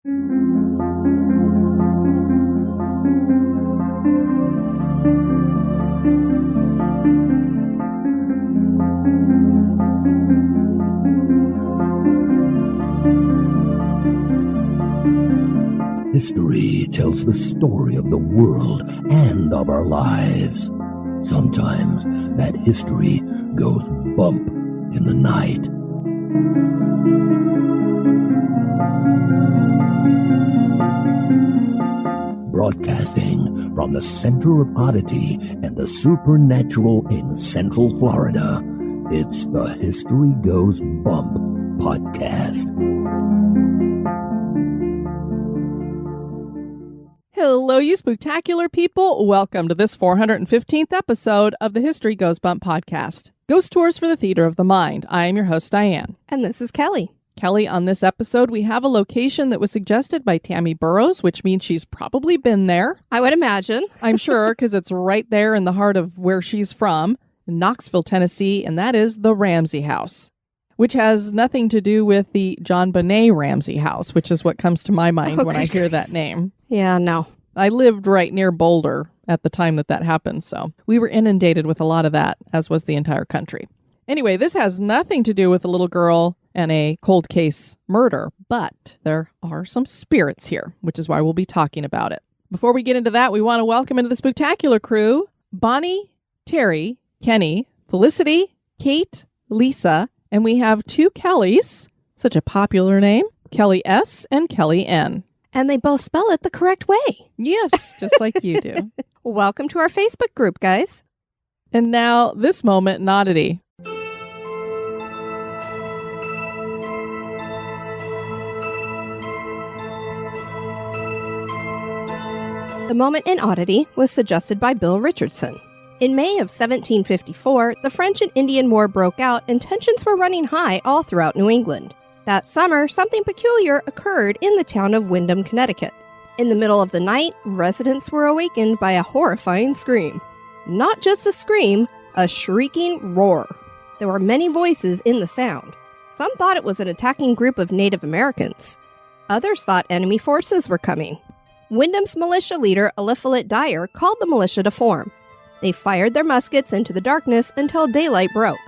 History tells the story of the world and of our lives. Sometimes that history goes bump in the night. Broadcasting from the center of oddity and the supernatural in Central Florida, it's the History Goes Bump podcast. Hello, you spooktacular people. Welcome to this 415th episode of the History Goes Bump podcast. Ghost Tours for the Theater of the Mind. I am your host, Diane. And this is Kelly. Kelly, on this episode, we have a location that was suggested by Tammie Burroughs, which means she's probably been there. I would imagine. I'm sure, because it's right there in the heart of where she's from, in Knoxville, Tennessee, and that is the Ramsey House, which has nothing to do with the John Bonet Ramsey House, which is what comes to my mind when I hear that name. Yeah, no. I lived right near Boulder at the time that happened, so we were inundated with a lot of that, as was the entire country. Anyway, this has nothing to do with a little girl and a cold case murder, but there are some spirits here, which is why we'll be talking about it. Before we get into that, we want to welcome into the Spooktacular crew Bonnie, Terry, Kenny, Felicity, Kate, Lisa, and we have two Kellys, such a popular name, Kelly S. and Kelly N. And they both spell it the correct way. Yes, just like you do. Welcome to our Facebook group, guys. And now, this moment in Oddity. The moment in Oddity was suggested by Bill Richardson. In May of 1754, the French and Indian War broke out and tensions were running high all throughout New England. That summer, something peculiar occurred in the town of Windham, Connecticut. In the middle of the night, residents were awakened by a horrifying scream. Not just a scream, a shrieking roar. There were many voices in the sound. Some thought it was an attacking group of Native Americans. Others thought enemy forces were coming. Wyndham's militia leader, Eliphalet Dyer, called the militia to form. They fired their muskets into the darkness until daylight broke.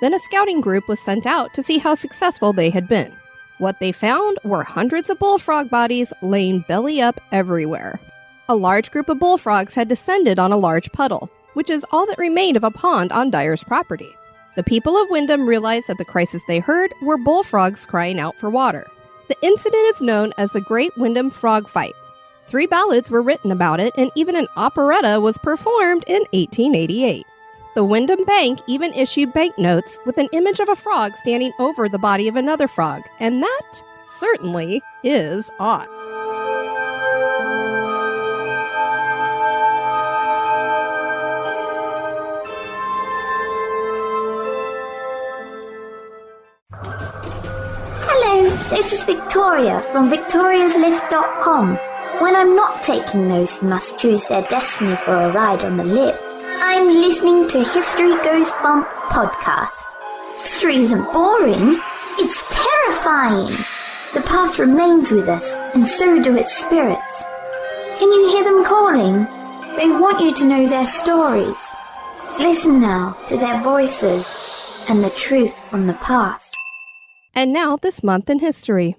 Then a scouting group was sent out to see how successful they had been. What they found were hundreds of bullfrog bodies laying belly up everywhere. A large group of bullfrogs had descended on a large puddle, which is all that remained of a pond on Dyer's property. The people of Windham realized that the cries they heard were bullfrogs crying out for water. The incident is known as the Great Windham Frog Fight. 3 ballads were written about it, and even an operetta was performed in 1888. The Windham Bank even issued banknotes with an image of a frog standing over the body of another frog, and that certainly is odd. Hello, this is Victoria from victoriaslift.com. When I'm not taking those who must choose their destiny for a ride on the lift, I'm listening to History Goes Bump podcast. History isn't boring, it's terrifying. The past remains with us, and so do its spirits. Can you hear them calling? They want you to know their stories. Listen now to their voices and the truth from the past. And now, this month in history.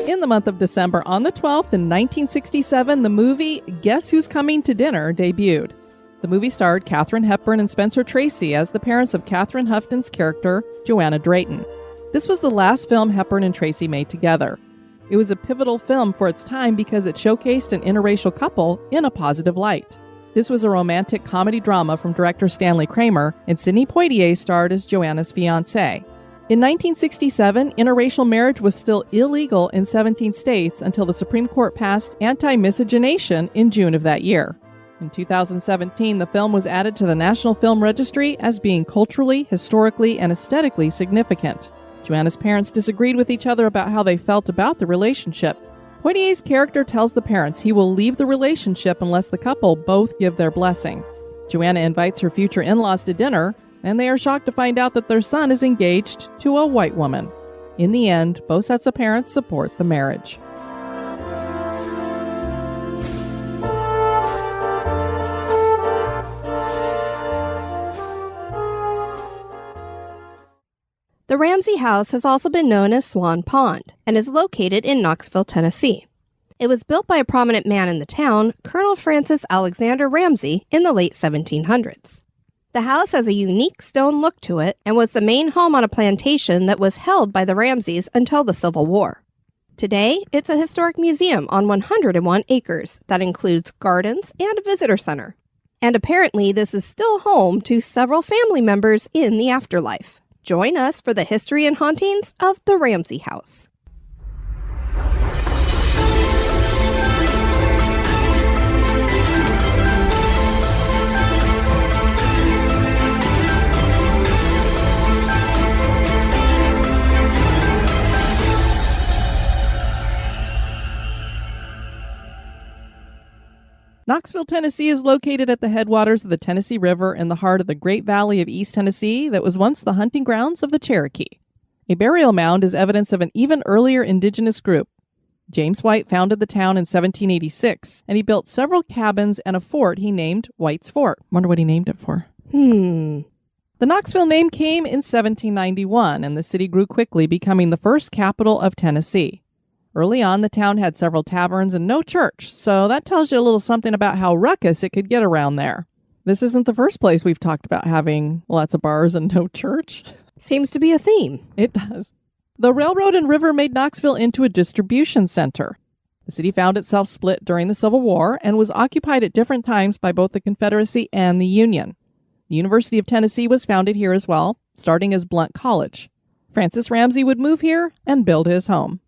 In the month of December, on the 12th in 1967, the movie Guess Who's Coming to Dinner debuted. The movie starred Katharine Hepburn and Spencer Tracy as the parents of Catherine Houghton's character, Joanna Drayton. This was the last film Hepburn and Tracy made together. It was a pivotal film for its time because it showcased an interracial couple in a positive light. This was a romantic comedy drama from director Stanley Kramer, and Sidney Poitier starred as Joanna's fiancé. In 1967, interracial marriage was still illegal in 17 states until the Supreme Court passed anti-miscegenation in June of that year. In 2017, the film was added to the National Film Registry as being culturally, historically, and aesthetically significant. Joanna's parents disagreed with each other about how they felt about the relationship. Poitier's character tells the parents he will leave the relationship unless the couple both give their blessing. Joanna invites her future in-laws to dinner, and they are shocked to find out that their son is engaged to a white woman. In the end, both sets of parents support the marriage. The Ramsey House has also been known as Swan Pond and is located in Knoxville, Tennessee. It was built by a prominent man in the town, Colonel Francis Alexander Ramsey, in the late 1700s. The house has a unique stone look to it and was the main home on a plantation that was held by the Ramseys until the Civil War. Today, it's a historic museum on 101 acres that includes gardens and a visitor center. And apparently, this is still home to several family members in the afterlife. Join us for the history and hauntings of the Ramsey House. Knoxville, Tennessee is located at the headwaters of the Tennessee River in the heart of the Great Valley of East Tennessee that was once the hunting grounds of the Cherokee. A burial mound is evidence of an even earlier indigenous group. James White founded the town in 1786, and he built several cabins and a fort he named White's Fort. Wonder what he named it for. The Knoxville name came in 1791, and the city grew quickly, becoming the first capital of Tennessee. Early on, the town had several taverns and no church, so that tells you a little something about how ruckus it could get around there. This isn't the first place we've talked about having lots of bars and no church. Seems to be a theme. It does. The railroad and river made Knoxville into a distribution center. The city found itself split during the Civil War and was occupied at different times by both the Confederacy and the Union. The University of Tennessee was founded here as well, starting as Blount College. Francis Ramsey would move here and build his home.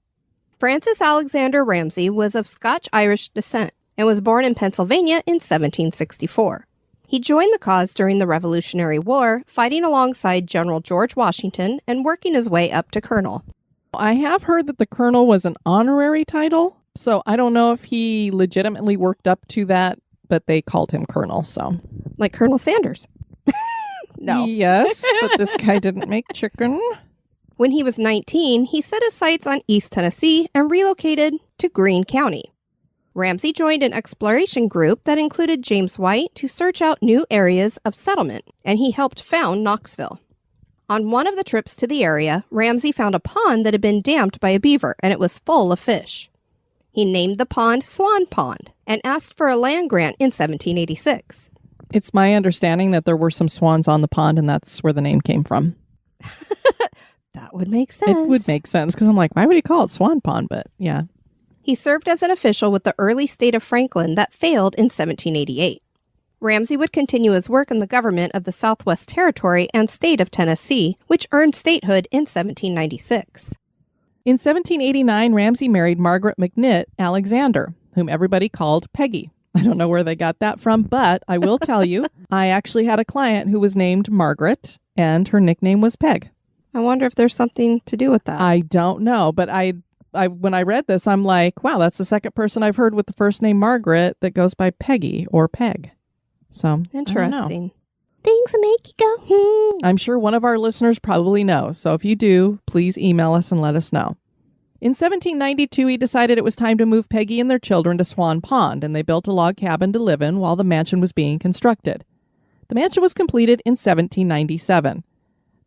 Francis Alexander Ramsey was of Scotch-Irish descent and was born in Pennsylvania in 1764. He joined the cause during the Revolutionary War, fighting alongside General George Washington and working his way up to colonel. I have heard that the colonel was an honorary title, so I don't know if he legitimately worked up to that, but they called him colonel, so. Like Colonel Sanders. No. Yes, but this guy didn't make chicken. When he was 19, he set his sights on East Tennessee and relocated to Greene County. Ramsey joined an exploration group that included James White to search out new areas of settlement, and he helped found Knoxville. On one of the trips to the area, Ramsey found a pond that had been dammed by a beaver, and it was full of fish. He named the pond Swan Pond and asked for a land grant in 1786. It's my understanding that there were some swans on the pond, and that's where the name came from. That would make sense. It would make sense, because I'm like, why would he call it Swan Pond? But yeah. He served as an official with the early state of Franklin that failed in 1788. Ramsey would continue his work in the government of the Southwest Territory and state of Tennessee, which earned statehood in 1796. In 1789, Ramsey married Margaret McNitt Alexander, whom everybody called Peggy. I don't know where they got that from, but I will tell you, I actually had a client who was named Margaret, and her nickname was Peg. I wonder if there's something to do with that. I don't know, but I when I read this, I'm like, wow, that's the second person I've heard with the first name Margaret that goes by Peggy or Peg. So, interesting. Things that make you go, I'm sure one of our listeners probably knows. So if you do, please email us and let us know. In 1792, he decided it was time to move Peggy and their children to Swan Pond, and they built a log cabin to live in while the mansion was being constructed. The mansion was completed in 1797.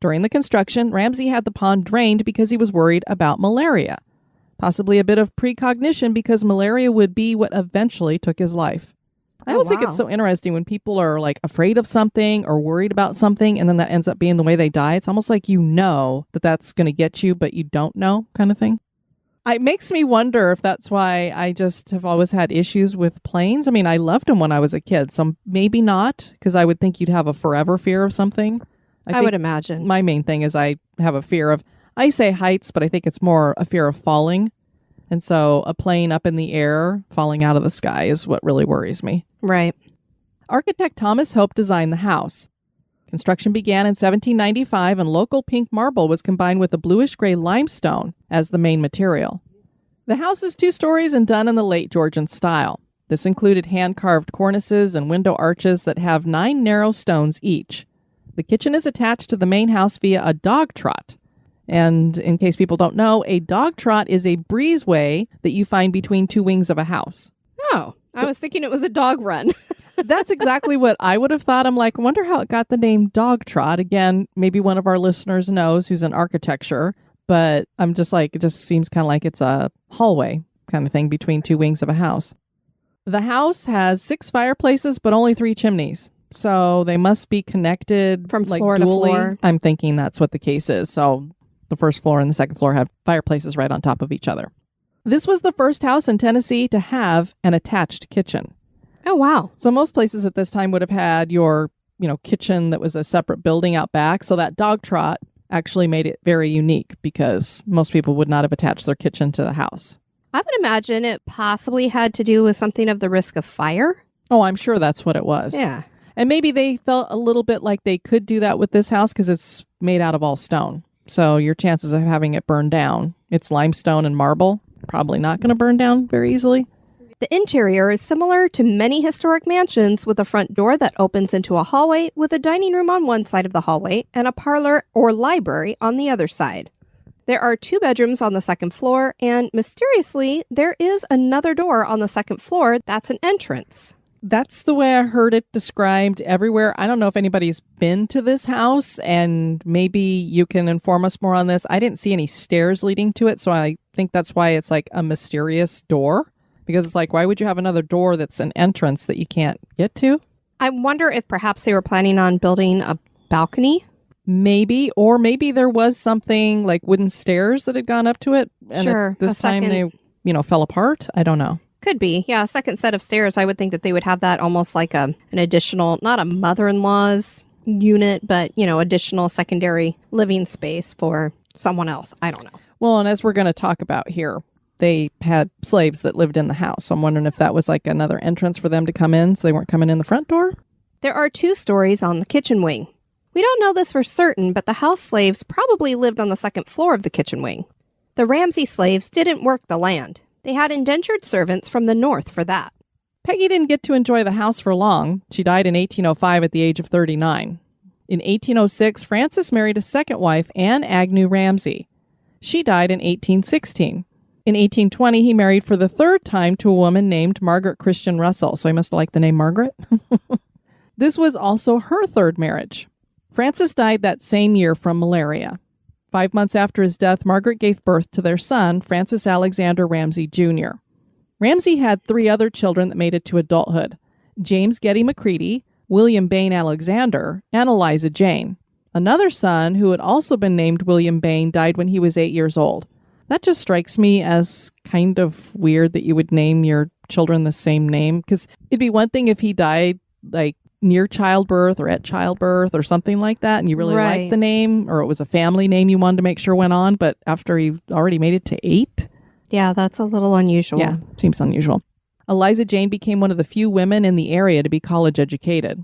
During the construction, Ramsey had the pond drained because he was worried about malaria. Possibly a bit of precognition because malaria would be what eventually took his life. I always think it's so interesting when people are like afraid of something or worried about something and then that ends up being the way they die. It's almost like you know that that's going to get you, but you don't know kind of thing. It makes me wonder if that's why I just have always had issues with planes. I mean, I loved them when I was a kid, so maybe not, because I would think you'd have a forever fear of something. I would imagine. My main thing is I have a fear of, I say heights, but I think it's more a fear of falling. And so a plane up in the air falling out of the sky is what really worries me. Right. Architect Thomas Hope designed the house. Construction began in 1795 and local pink marble was combined with a bluish-gray limestone as the main material. The house is 2 stories and done in the late Georgian style. This included hand-carved cornices and window arches that have 9 narrow stones each. The kitchen is attached to the main house via a dog trot. And in case people don't know, a dog trot is a breezeway that you find between 2 wings of a house. Oh, I was thinking it was a dog run. That's exactly what I would have thought. I'm like, I wonder how it got the name dog trot. Again, maybe one of our listeners knows who's in architecture, but I'm just like, it just seems kind of like it's a hallway kind of thing between 2 wings of a house. The house has 6 fireplaces, but only 3 chimneys. So they must be connected From like floor to dually. floor. I'm thinking that's what the case is. So the first floor and the second floor have fireplaces right on top of each other. This was the first house in Tennessee to have an attached kitchen. Oh, wow. So most places at this time would have had your, kitchen that was a separate building out back. So that dog trot actually made it very unique because most people would not have attached their kitchen to the house. I would imagine it possibly had to do with something of the risk of fire. Oh, I'm sure that's what it was. Yeah. And maybe they felt a little bit like they could do that with this house because it's made out of all stone. So your chances of having it burn down, it's limestone and marble, probably not going to burn down very easily. The interior is similar to many historic mansions with a front door that opens into a hallway with a dining room on one side of the hallway and a parlor or library on the other side. There are 2 bedrooms on the second floor, and mysteriously, there is another door on the second floor that's an entrance. That's the way I heard it described everywhere. I don't know if anybody's been to this house, and maybe you can inform us more on this. I didn't see any stairs leading to it, so I think that's why it's like a mysterious door. Because it's like, why would you have another door that's an entrance that you can't get to? I wonder if perhaps they were planning on building a balcony. Maybe, or maybe there was something like wooden stairs that had gone up to it. And Sure, this time they, fell apart. I don't know. Could be. Yeah, a second set of stairs. I would think that they would have that almost like an additional, not a mother-in-law's unit, but, additional secondary living space for someone else. I don't know. Well, and as we're going to talk about here, they had slaves that lived in the house. So I'm wondering if that was like another entrance for them to come in so they weren't coming in the front door. There are 2 stories on the kitchen wing. We don't know this for certain, but the house slaves probably lived on the second floor of the kitchen wing. The Ramsey slaves didn't work the land. They had indentured servants from the north for that. Peggy didn't get to enjoy the house for long. She died in 1805 at the age of 39. In 1806, Francis married a second wife, Anne Agnew Ramsey. She died in 1816. In 1820, he married for the 3rd time to a woman named Margaret Christian Russell, so he must have liked the name Margaret. This was also her 3rd marriage. Francis died that same year from malaria. 5 months after his death, Margaret gave birth to their son, Francis Alexander Ramsey Jr. Ramsey had 3 other children that made it to adulthood: James Getty McCready, William Bain Alexander, and Eliza Jane. Another son, who had also been named William Bain, died when he was 8 years old. That just strikes me as kind of weird that you would name your children the same name, because it'd be one thing if he died like near childbirth or at childbirth or something like that, and you really liked the name, or it was a family name you wanted to make sure went on, but after he already made it to 8? Yeah, that's a little unusual. Yeah, seems unusual. Eliza Jane became one of the few women in the area to be college educated.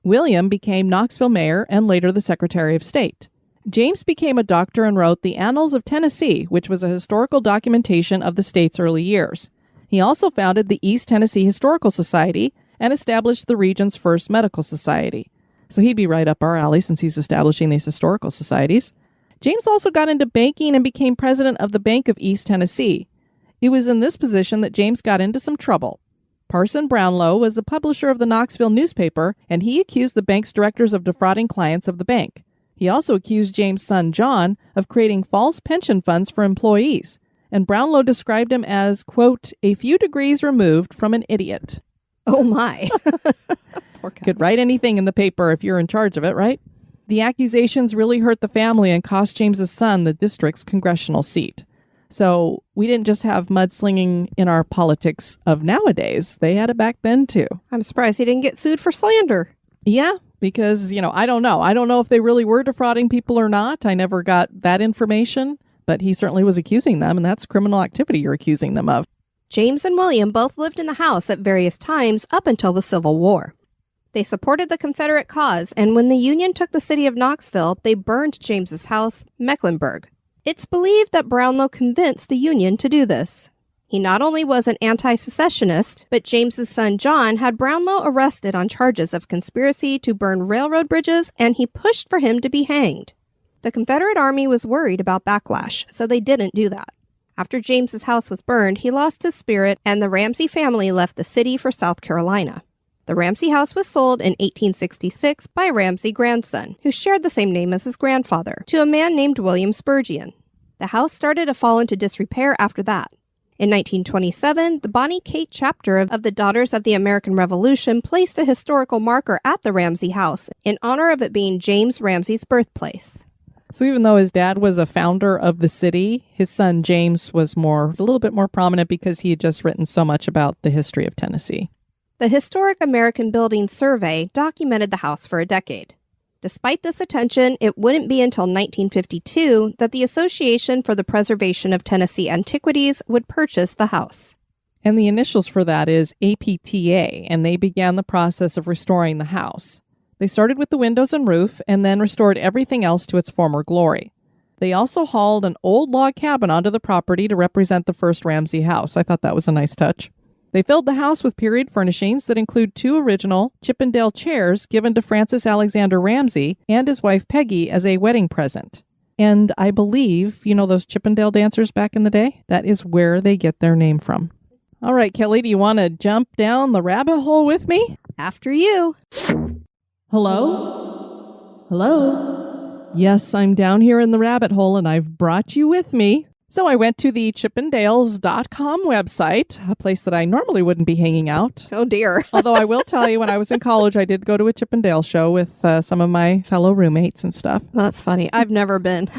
William became Knoxville mayor and later the Secretary of State. James became a doctor and wrote the Annals of Tennessee, which was a historical documentation of the state's early years. He also founded the East Tennessee Historical Society and established the region's first medical society. So he'd be right up our alley since he's establishing these historical societies. James also got into banking and became president of the Bank of East Tennessee. It was in this position that James got into some trouble. Parson Brownlow was a publisher of the Knoxville newspaper, and he accused the bank's directors of defrauding clients of the bank. He also accused James' son John of creating false pension funds for employees, and Brownlow described him as, quote, a few degrees removed from an idiot. Oh, my. Poor guy. Could write anything in the paper if you're in charge of it, right? The accusations really hurt the family and cost James's son the district's congressional seat. So we didn't just have mudslinging in our politics of nowadays. They had it back then, too. I'm surprised he didn't get sued for slander. Yeah, because, I don't know. I don't know if they really were defrauding people or not. I never got that information, but he certainly was accusing them, and that's criminal activity you're accusing them of. James and William both lived in the house at various times up until the Civil War. They supported the Confederate cause, and when the Union took the city of Knoxville, they burned James's house, Mecklenburg. It's believed that Brownlow convinced the Union to do this. He not only was an anti-secessionist, but James's son John had Brownlow arrested on charges of conspiracy to burn railroad bridges, and he pushed for him to be hanged. The Confederate Army was worried about backlash, so they didn't do that. After James's house was burned, he lost his spirit, and the Ramsey family left the city for South Carolina. The Ramsey House was sold in 1866 by a Ramsey grandson, who shared the same name as his grandfather, to a man named William Spurgeon. The house started to fall into disrepair after that. In 1927, the Bonnie Kate chapter of the Daughters of the American Revolution placed a historical marker at the Ramsey House in honor of it being James Ramsey's birthplace. So even though his dad was a founder of the city, his son James was a little bit more prominent because he had just written so much about the history of Tennessee. The Historic American Buildings Survey documented the house for a decade. Despite this attention, it wouldn't be until 1952 that the Association for the Preservation of Tennessee Antiquities would purchase the house. And the initials for that is APTA, and they began the process of restoring the house. They started with the windows and roof, and then restored everything else to its former glory. They also hauled an old log cabin onto the property to represent the first Ramsey house. I thought that was a nice touch. They filled the house with period furnishings that include 2 original Chippendale chairs given to Francis Alexander Ramsey and his wife Peggy as a wedding present. And I believe, those Chippendale dancers back in the day? That is where they get their name from. All right, Kelly, do you want to jump down the rabbit hole with me? After you. Hello? Hello? Yes, I'm down here in the rabbit hole, and I've brought you with me. So I went to the chippendales.com website, a place that I normally wouldn't be hanging out. Oh, dear. Although I will tell you, when I was in college, I did go to a Chippendale show with some of my fellow roommates and stuff. That's funny. I've never been.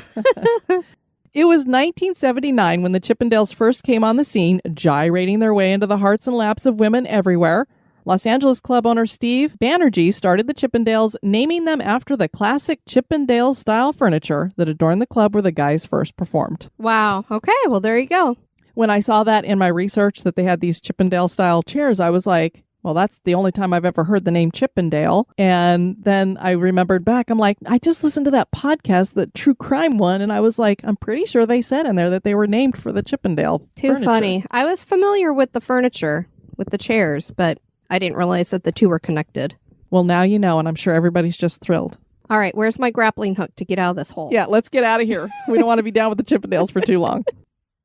It was 1979 when the Chippendales first came on the scene, gyrating their way into the hearts and laps of women everywhere. Los Angeles club owner Steve Banerjee started the Chippendales, naming them after the classic Chippendale-style furniture that adorned the club where the guys first performed. Wow. Okay, well, there you go. When I saw that in my research that they had these Chippendale-style chairs, I was like, well, that's the only time I've ever heard the name Chippendale. And then I remembered back, I'm like, I just listened to that podcast, the true crime one, and I was like, I'm pretty sure they said in there that they were named for the Chippendale furniture. Funny. I was familiar with the furniture, with the chairs, but I didn't realize that the two were connected. Well, now you know, and I'm sure everybody's just thrilled. All right, where's my grappling hook to get out of this hole? Yeah, let's get out of here. We don't want to be down with the Chippendales for too long.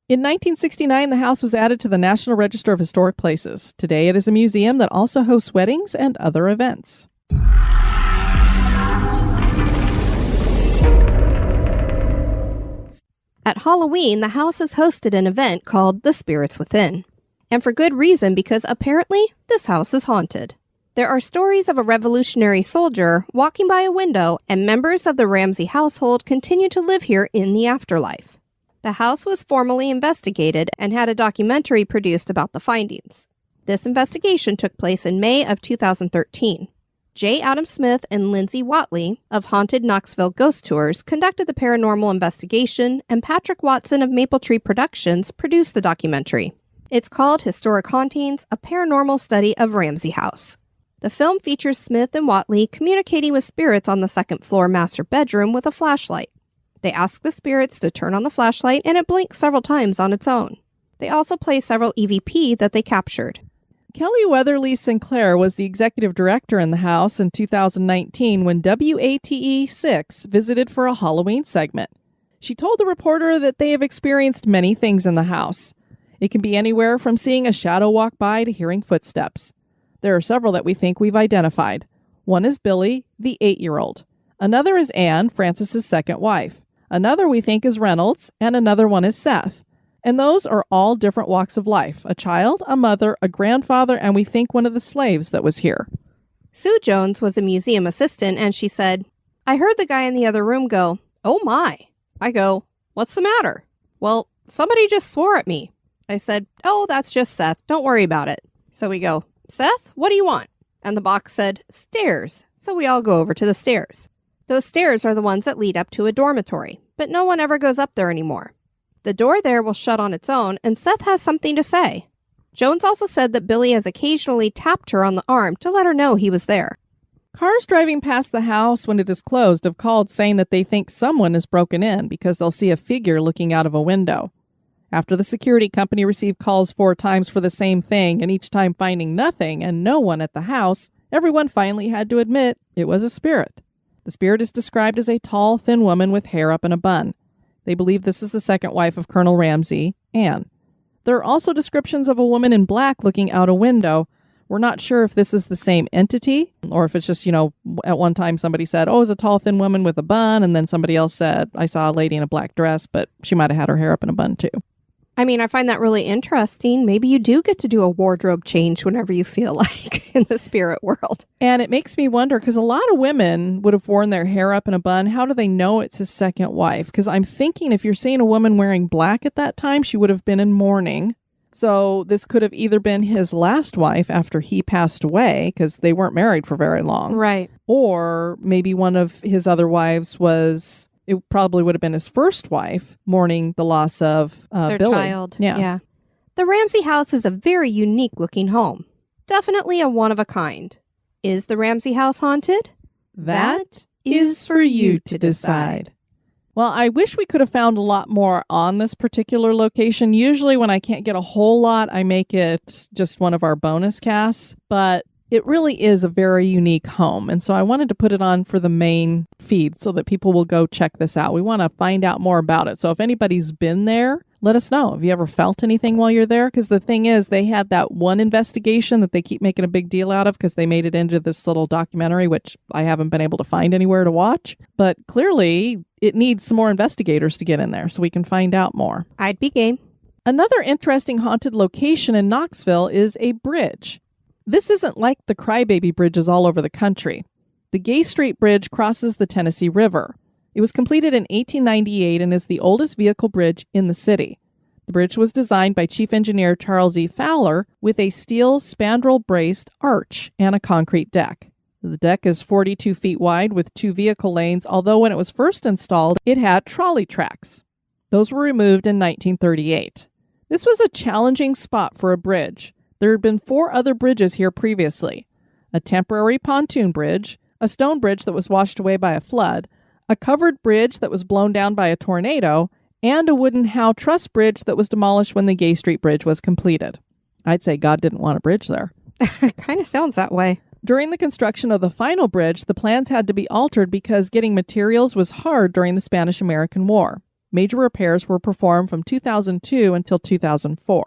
In 1969, the house was added to the National Register of Historic Places. Today, it is a museum that also hosts weddings and other events. At Halloween, the house has hosted an event called The Spirits Within. And for good reason, because apparently this house is haunted. There are stories of a Revolutionary soldier walking by a window, and members of the Ramsey household continue to live here in the afterlife. The house was formally investigated and had a documentary produced about the findings. This investigation took place in May of 2013. J. Adam Smith and Lindsay Watley of Haunted Knoxville Ghost Tours conducted the paranormal investigation, and Patrick Watson of Maple Tree Productions produced the documentary. It's called Historic Hauntings, a paranormal study of Ramsey House. The film features Smith and Watley communicating with spirits on the second-floor master bedroom with a flashlight. They ask the spirits to turn on the flashlight, and it blinks several times on its own. They also play several EVP that they captured. Kelly Weatherly Sinclair was the executive director in the house in 2019 when WATE 6 visited for a Halloween segment. She told the reporter that they have experienced many things in the house. It can be anywhere from seeing a shadow walk by to hearing footsteps. There are several that we think we've identified. One is Billy, the 8-year-old. Another is Anne, Francis's second wife. Another we think is Reynolds, and another one is Seth. And those are all different walks of life. A child, a mother, a grandfather, and we think one of the slaves that was here. Sue Jones was a museum assistant, and she said, I heard the guy in the other room go, "Oh my." I go, "What's the matter?" "Well, somebody just swore at me." I said, "Oh, that's just Seth. Don't worry about it." So we go, "Seth, what do you want?" And the box said, "Stairs." So we all go over to the stairs. Those stairs are the ones that lead up to a dormitory, but no one ever goes up there anymore. The door there will shut on its own, and Seth has something to say. Jones also said that Billy has occasionally tapped her on the arm to let her know he was there. Cars driving past the house when it is closed have called saying that they think someone is broken in because they'll see a figure looking out of a window. After the security company received calls 4 times for the same thing, and each time finding nothing and no one at the house, everyone finally had to admit it was a spirit. The spirit is described as a tall, thin woman with hair up in a bun. They believe this is the second wife of Colonel Ramsey, Anne. There are also descriptions of a woman in black looking out a window. We're not sure if this is the same entity or if it's just, at one time somebody said, oh, it was a tall, thin woman with a bun. And then somebody else said, I saw a lady in a black dress, but she might have had her hair up in a bun too. I mean, I find that really interesting. Maybe you do get to do a wardrobe change whenever you feel like in the spirit world. And it makes me wonder, because a lot of women would have worn their hair up in a bun. How do they know it's his second wife? Because I'm thinking if you're seeing a woman wearing black at that time, she would have been in mourning. So this could have either been his last wife after he passed away, because they weren't married for very long. Right. Or maybe one of his other wives was... It probably would have been his first wife, mourning the loss of their Billy. child. Yeah. The Ramsey House is a very unique looking home. Definitely a one of a kind. Is the Ramsey House haunted? That is for you to decide. Well, I wish we could have found a lot more on this particular location. Usually when I can't get a whole lot, I make it just one of our bonus casts. But it really is a very unique home. And so I wanted to put it on for the main feed so that people will go check this out. We want to find out more about it. So if anybody's been there, let us know. Have you ever felt anything while you're there? Because the thing is, they had that one investigation that they keep making a big deal out of because they made it into this little documentary, which I haven't been able to find anywhere to watch. But clearly, it needs some more investigators to get in there so we can find out more. I'd be game. Another interesting haunted location in Knoxville is a bridge. This isn't like the crybaby bridges all over the country. The Gay Street Bridge crosses the Tennessee River. It was completed in 1898 and is the oldest vehicle bridge in the city. The bridge was designed by Chief Engineer Charles E. Fowler with a steel spandrel-braced arch and a concrete deck. The deck is 42 feet wide with 2 vehicle lanes, although when it was first installed, it had trolley tracks. Those were removed in 1938. This was a challenging spot for a bridge. There had been 4 other bridges here previously. A temporary pontoon bridge, a stone bridge that was washed away by a flood, a covered bridge that was blown down by a tornado, and a wooden Howe truss bridge that was demolished when the Gay Street Bridge was completed. I'd say God didn't want a bridge there. Kind of sounds that way. During the construction of the final bridge, the plans had to be altered because getting materials was hard during the Spanish-American War. Major repairs were performed from 2002 until 2004.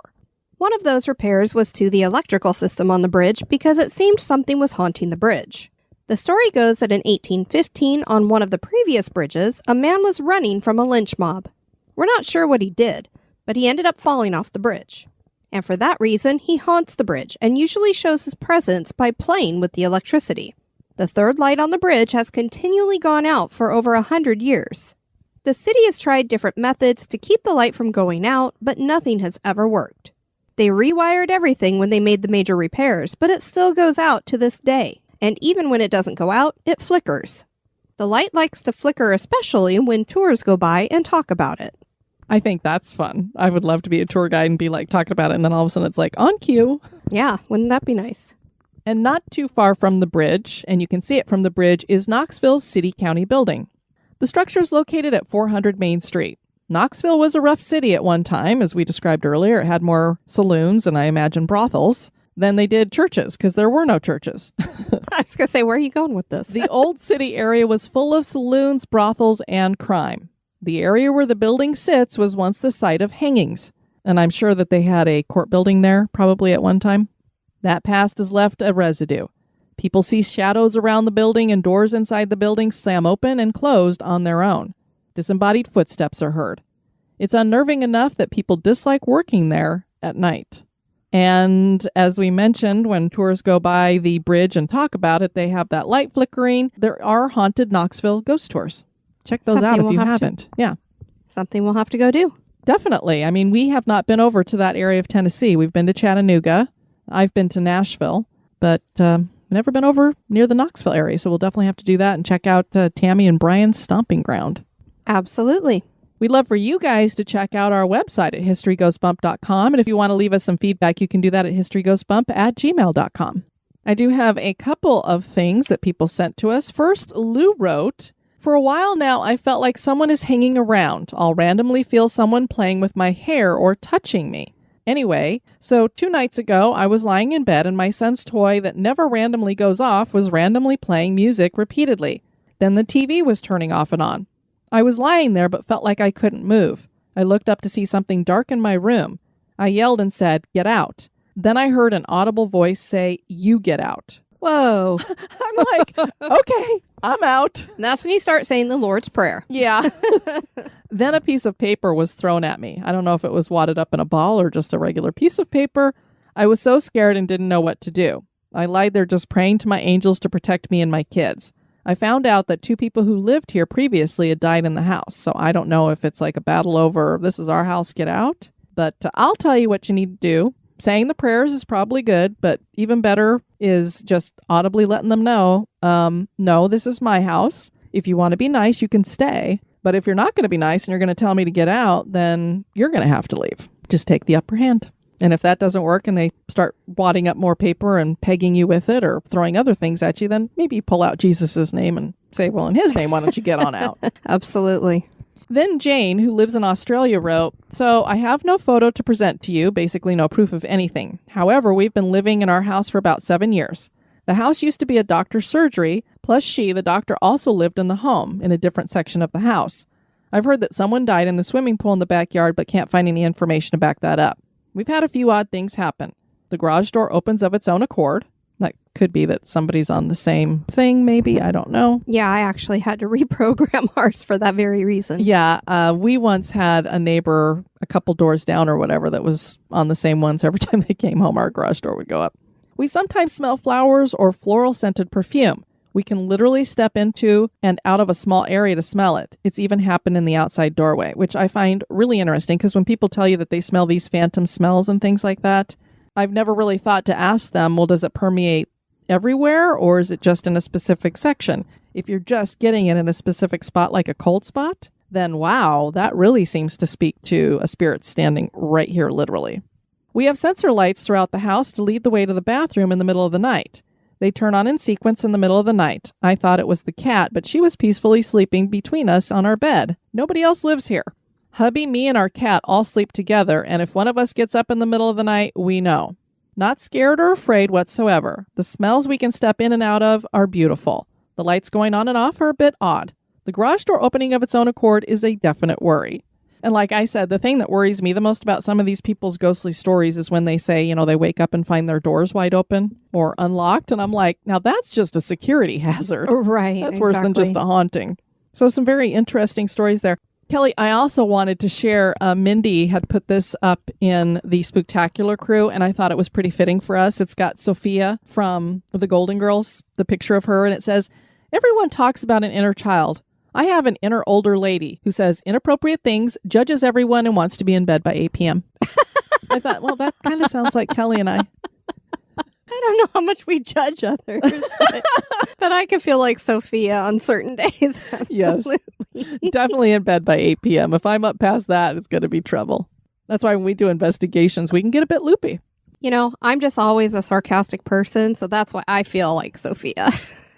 One of those repairs was to the electrical system on the bridge because it seemed something was haunting the bridge. The story goes that in 1815, on one of the previous bridges, a man was running from a lynch mob. We're not sure what he did, but he ended up falling off the bridge. And for that reason, he haunts the bridge and usually shows his presence by playing with the electricity. The third light on the bridge has continually gone out for over 100 years. The city has tried different methods to keep the light from going out, but nothing has ever worked. They rewired everything when they made the major repairs, but it still goes out to this day. And even when it doesn't go out, it flickers. The light likes to flicker especially when tours go by and talk about it. I think that's fun. I would love to be a tour guide and be like talking about it, and then all of a sudden it's like on cue. Yeah, wouldn't that be nice? And not too far from the bridge, and you can see it from the bridge, is Knoxville's City-County building. The structure is located at 400 Main Street. Knoxville was a rough city at one time, as we described earlier. It had more saloons and I imagine brothels than they did churches, because there were no churches. I was going to say, where are you going with this? The old city area was full of saloons, brothels, and crime. The area where the building sits was once the site of hangings, and I'm sure that they had a court building there probably at one time. That past has left a residue. People see shadows around the building and doors inside the building slam open and closed on their own. Disembodied footsteps are heard. It's unnerving enough that people dislike working there at night. And as we mentioned, when tours go by the bridge and talk about it, they have that light flickering. There are haunted Knoxville ghost tours. Check those out if you haven't. Yeah. Something we'll have to go do. Definitely. I mean, we have not been over to that area of Tennessee. We've been to Chattanooga. I've been to Nashville, but never been over near the Knoxville area. So we'll definitely have to do that and check out Tammie and Brian's stomping ground. Absolutely. We'd love for you guys to check out our website at historygoesbump.com. And if you want to leave us some feedback, you can do that at historygoesbump@gmail.com. I do have a couple of things that people sent to us. First, Lou wrote, For a while now, I felt like someone is hanging around. I'll randomly feel someone playing with my hair or touching me. Anyway, so 2 nights ago, I was lying in bed and my son's toy that never randomly goes off was randomly playing music repeatedly. Then the TV was turning off and on. I was lying there but felt like I couldn't move. I looked up to see something dark in my room. I yelled and said, "Get out." Then I heard an audible voice say, "You get out." Whoa. I'm like, okay, I'm out. And that's when you start saying the Lord's Prayer. Yeah. Then a piece of paper was thrown at me. I don't know if it was wadded up in a ball or just a regular piece of paper. I was so scared and didn't know what to do. I lied there just praying to my angels to protect me and my kids. I found out that 2 people who lived here previously had died in the house. So I don't know if it's like a battle over, this is our house, get out. But I'll tell you what you need to do. Saying the prayers is probably good, but even better is just audibly letting them know, no, this is my house. If you want to be nice, you can stay. But if you're not going to be nice and you're going to tell me to get out, then you're going to have to leave. Just take the upper hand. And if that doesn't work and they start wadding up more paper and pegging you with it or throwing other things at you, then maybe you pull out Jesus's name and say, well, in his name, why don't you get on out? Absolutely. Then Jane, who lives in Australia, wrote, "So I have no photo to present to you, basically no proof of anything. However, we've been living in our house for about 7 years. The house used to be a doctor's surgery, plus the doctor, also lived in the home in a different section of the house. I've heard that someone died in the swimming pool in the backyard, but can't find any information to back that up. We've had a few odd things happen. The garage door opens of its own accord. That could be that somebody's on the same thing, maybe. I don't know. Yeah, I actually had to reprogram ours for that very reason. Yeah, we once had a neighbor a couple doors down or whatever that was on the same one, so every time they came home, our garage door would go up. We sometimes smell flowers or floral-scented perfume. We can literally step into and out of a small area to smell it. It's even happened in the outside doorway, which I find really interesting because when people tell you that they smell these phantom smells and things like that, I've never really thought to ask them, well, does it permeate everywhere or is it just in a specific section? If you're just getting it in a specific spot like a cold spot, then wow, that really seems to speak to a spirit standing right here literally. We have sensor lights throughout the house to lead the way to the bathroom in the middle of the night. They turn on in sequence in the middle of the night. I thought it was the cat, but she was peacefully sleeping between us on our bed. Nobody else lives here. Hubby, me, and our cat all sleep together, and if one of us gets up in the middle of the night, we know. Not scared or afraid whatsoever. The smells we can step in and out of are beautiful. The lights going on and off are a bit odd. The garage door opening of its own accord is a definite worry. And like I said, the thing that worries me the most about some of these people's ghostly stories is when they say, you know, they wake up and find their doors wide open or unlocked. And I'm like, now that's just a security hazard. Right. That's worse than just a haunting. So some very interesting stories there. Kelly, I also wanted to share, Mindy had put this up in the Spooktacular crew, and I thought it was pretty fitting for us. It's got Sophia from the Golden Girls, the picture of her, and it says, "Everyone talks about an inner child. I have an inner older lady who says inappropriate things, judges everyone, and wants to be in bed by 8 p.m. I thought, well, that kind of sounds like Kelly and I. I don't know how much we judge others, but I can feel like Sophia on certain days. Absolutely. Yes, definitely in bed by 8 p.m. If I'm up past that, it's going to be trouble. That's why when we do investigations, we can get a bit loopy. You know, I'm just always a sarcastic person, so that's why I feel like Sophia.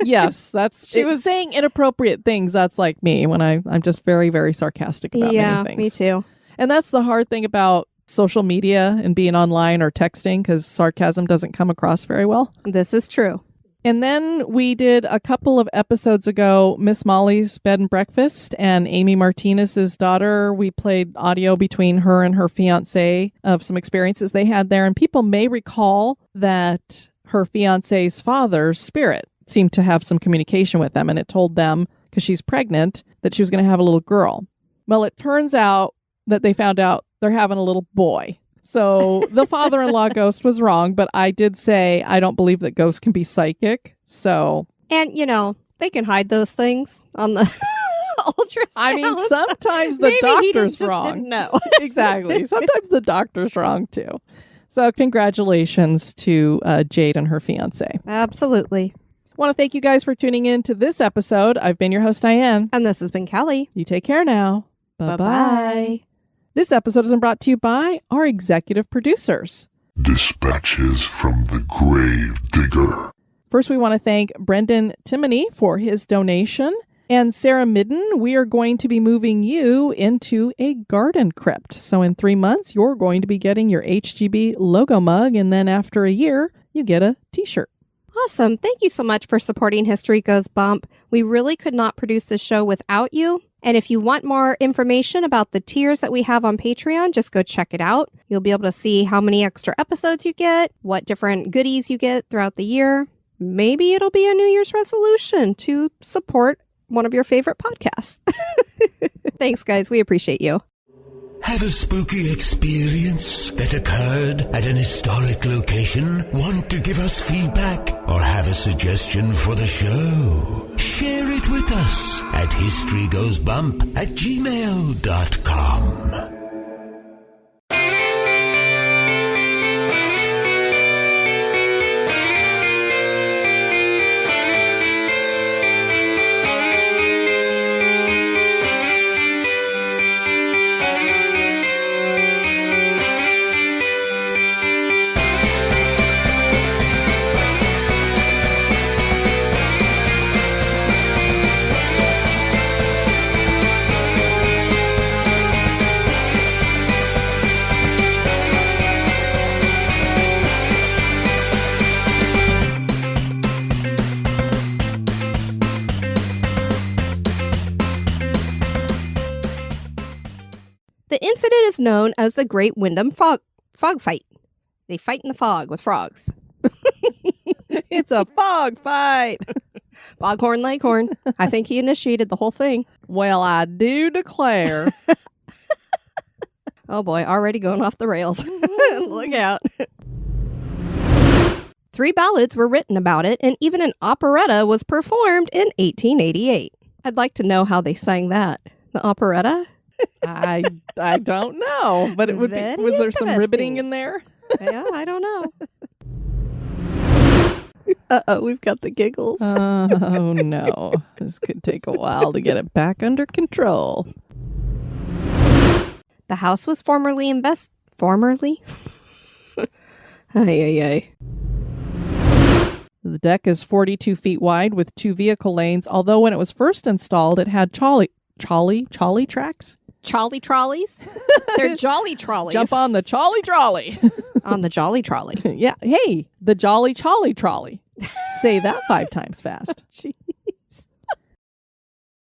Yes, she was saying inappropriate things. That's like me when I'm just very, very sarcastic about many things. Me too. And that's the hard thing about social media and being online or texting, because sarcasm doesn't come across very well. This is true. And then we did a couple of episodes ago, Miss Molly's Bed and Breakfast and Amy Martinez's daughter. We played audio between her and her fiance of some experiences they had there. And people may recall that her fiance's father's spirit seemed to have some communication with them. And it told them, because she's pregnant, that she was going to have a little girl. Well, it turns out that they found out they're having a little boy. So the father-in-law ghost was wrong, but I did say I don't believe that ghosts can be psychic. So, and you know, they can hide those things on the ultrasound. I mean, sometimes the doctor's wrong. No, exactly. Sometimes the doctor's wrong too. So congratulations to Jade and her fiance. Absolutely. I want to thank you guys for tuning in to this episode. I've been your host, Diane. And this has been Kelly. You take care now. Bye-bye. Bye-bye. This episode is brought to you by our executive producers. Dispatches from the Grave Digger. First, we want to thank Brendan Timoney for his donation. And Sarah Midden, we are going to be moving you into a garden crypt. So in 3 months, you're going to be getting your HGB logo mug. And then after a year, you get a t-shirt. Awesome. Thank you so much for supporting History Goes Bump. We really could not produce this show without you. And if you want more information about the tiers that we have on Patreon, just go check it out. You'll be able to see how many extra episodes you get, what different goodies you get throughout the year. Maybe it'll be a New Year's resolution to support one of your favorite podcasts. Thanks, guys. We appreciate you. Have a spooky experience that occurred at an historic location? Want to give us feedback or have a suggestion for the show? Share it with us at historygoesbump@gmail.com. The incident is known as the Great Windham Frog Fight. They fight in the fog with frogs. It's a fog fight. Foghorn Leghorn. I think he initiated the whole thing. Well, I do declare. Oh boy, already going off the rails. Look out. 3 ballads were written about it, and even an operetta was performed in 1888. I'd like to know how they sang that. The operetta? I don't know, but it would be. Very Was there some ribbiting interesting. in there? Yeah, I don't know. Uh-oh, we've got the giggles. Oh no, this could take a while to get it back under control. The house was formerly Formerly? Ay. The deck is 42 feet wide with 2 vehicle lanes, although when it was first installed, it had trolley tracks. Jolly trolleys? They're jolly trolleys. Jump on the trolley. On the jolly trolley. Yeah. Hey, the jolly trolley. Say that 5 times fast. Gee.